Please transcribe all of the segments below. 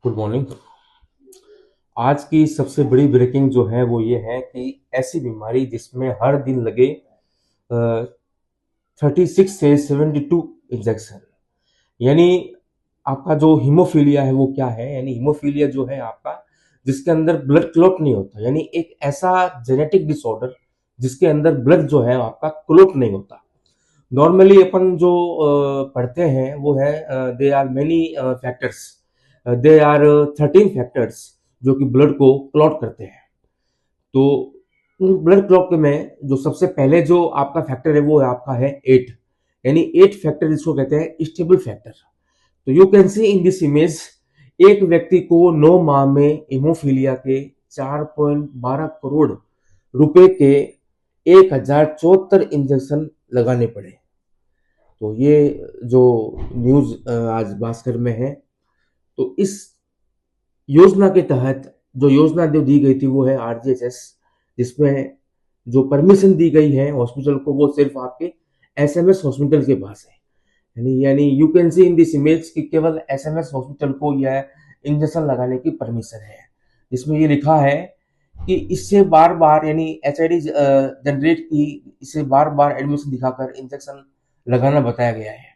Good morning. आज की सबसे बड़ी ब्रेकिंग जो है वो ये है कि ऐसी बीमारी जिसमें हर दिन लगे 36 से 72 इंजेक्शन, यानी आपका जो हीमोफीलिया है वो क्या है। यानी हीमोफीलिया जो है आपका, जिसके अंदर ब्लड क्लॉट नहीं होता, यानी एक ऐसा जेनेटिक डिसऑर्डर जिसके अंदर ब्लड जो है आपका क्लॉट नहीं होता। नॉर्मली अपन जो पढ़ते हैं वो है they are many factors, they are 13 factors जो कि ब्लड को क्लॉट करते हैं। तो उन ब्लड क्लॉट में जो सबसे पहले जो आपका फैक्टर है वो आपका है 8, यानी 8 फैक्टर जिसको कहते हैं स्टेबल फैक्टर। तो you can see in this image, एक व्यक्ति को 9 माह में हीमोफीलिया के 4.12 करोड़ रुपए के 1074 इंजेक्शन लगाने पड़े। तो ये जो न्यूज आज भास्कर में है, तो इस योजना के तहत जो योजना जो दी गई थी वो है आरजीएचएस, जिसमें जो परमिशन दी गई है हॉस्पिटल को वो सिर्फ आपके एसएमएस हॉस्पिटल के पास है। यानी you can see in this image कि केवल एसएमएस हॉस्पिटल को यह इंजेक्शन लगाने की परमिशन है, जिसमें ये लिखा है कि इससे बार बार, यानी एचआईडी जनरेट की, इससे बार बार एडमिशन दिखाकर इंजेक्शन लगाना बताया गया है।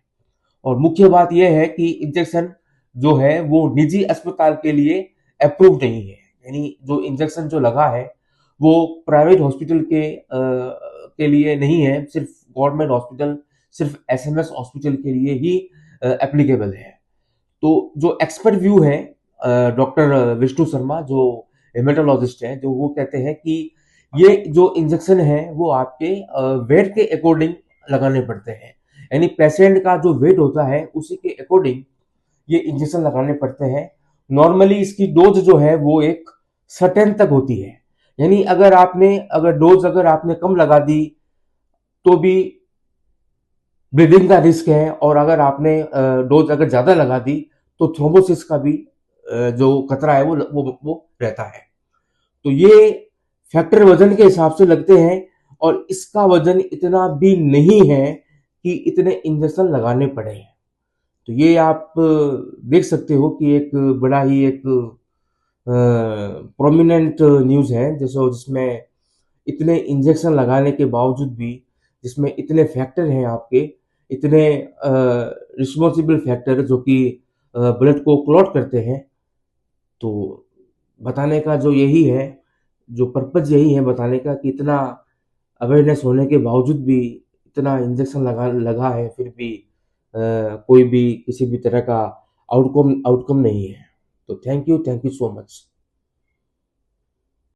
और मुख्य बात यह है कि इंजेक्शन जो है वो निजी अस्पताल के लिए अप्रूव नहीं है, यानी जो इंजेक्शन जो लगा है वो प्राइवेट हॉस्पिटल के लिए नहीं है, सिर्फ गवर्नमेंट हॉस्पिटल, सिर्फ एसएमएस हॉस्पिटल के लिए ही एप्लीकेबल है। तो जो एक्सपर्ट व्यू है, डॉक्टर विष्णु शर्मा जो हेमेटोलॉजिस्ट है, जो वो कहते हैं कि ये जो इंजेक्शन है वो आपके वेट के अकॉर्डिंग लगाने पड़ते हैं, यानी पेशेंट का जो वेट होता है उसी के अकॉर्डिंग ये इंजेक्शन लगाने पड़ते हैं। नॉर्मली इसकी डोज जो है वो एक सर्टेन तक होती है, यानी अगर डोज आपने कम लगा दी तो भी ब्लीडिंग का रिस्क है, और अगर आपने डोज अगर ज्यादा लगा दी तो थ्रोम्बोसिस का भी जो खतरा है वो रहता है। तो ये फैक्टर वजन के हिसाब से लगते हैं, और इसका वजन इतना भी नहीं है कि इतने इंजेक्शन लगाने पड़े। तो ये आप देख सकते हो कि एक बड़ा ही एक प्रोमिनेंट न्यूज है, जैसे जिसमें इतने इंजेक्शन लगाने के बावजूद भी, जिसमें इतने फैक्टर हैं आपके, इतने रिस्पॉन्सिबल फैक्टर जो कि ब्लड को क्लॉट करते हैं। तो बताने का जो यही है, जो पर्पज यही है बताने का कि इतना अवेयरनेस होने के बावजूद भी इतना इंजेक्शन लगा लगा है, फिर भी कोई भी किसी भी तरह का आउटकम आउटकम नहीं है। तो थैंक यू सो मच।